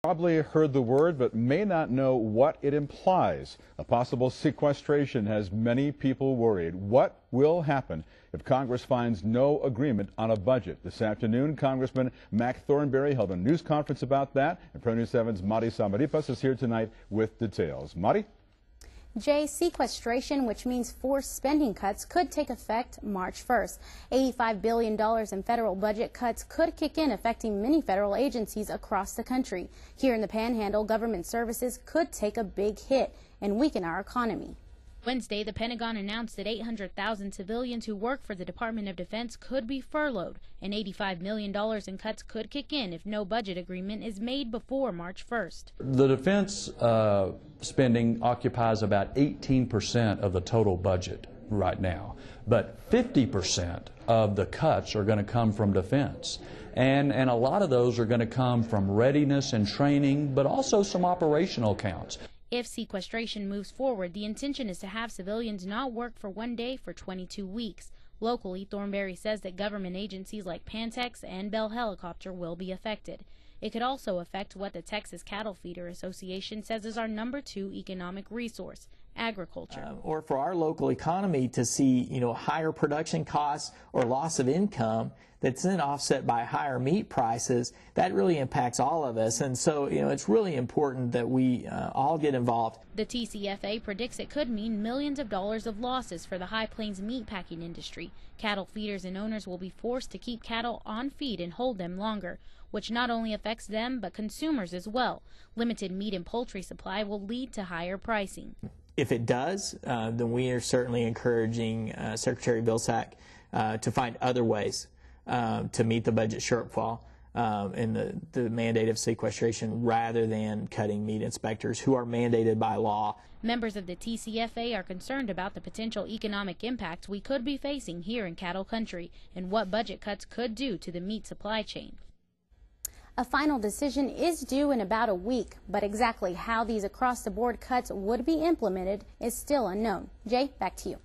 Probably heard the word but may not know what it implies. A possible sequestration has many people worried. What will happen if Congress finds no agreement on a budget? This afternoon, Congressman Mac Thornberry held a news conference about that, and Pro News 7's Mari Samaripas is here tonight with details. Mari? Jay, sequestration, which means forced spending cuts, could take effect March 1st. $85 billion in federal budget cuts could kick in, affecting many federal agencies across the country. Here in the Panhandle, government services could take a big hit and weaken our economy. Wednesday, the Pentagon announced that 800,000 civilians who work for the Department of Defense could be furloughed, and $85 million in cuts could kick in if no budget agreement is made before March 1st. The defense spending occupies about 18% of the total budget right now, but 50% of the cuts are going to come from defense. And a lot of those are going to come from readiness and training, but also some operational accounts. If sequestration moves forward, the intention is to have civilians not work for one day for 22 weeks. Locally, Thornberry says that government agencies like Pantex and Bell Helicopter will be affected. It could also affect what the Texas Cattle Feeder Association says is our #2 economic resource, agriculture. Or for our local economy to see, higher production costs or loss of income that's then offset by higher meat prices, that really impacts all of us. And so, it's really important that we all get involved. The TCFA predicts it could mean millions of dollars of losses for the High Plains meatpacking industry. Cattle feeders and owners will be forced to keep cattle on feed and hold them longer, which not only affects them but consumers as well. Limited meat and poultry supply will lead to higher pricing. If it does, then we are certainly encouraging Secretary Vilsack to find other ways to meet the budget shortfall and the mandate of sequestration rather than cutting meat inspectors who are mandated by law. Members of the TCFA are concerned about the potential economic impacts we could be facing here in cattle country and what budget cuts could do to the meat supply chain. A final decision is due in about a week, but exactly how these across-the-board cuts would be implemented is still unknown. Jay, back to you.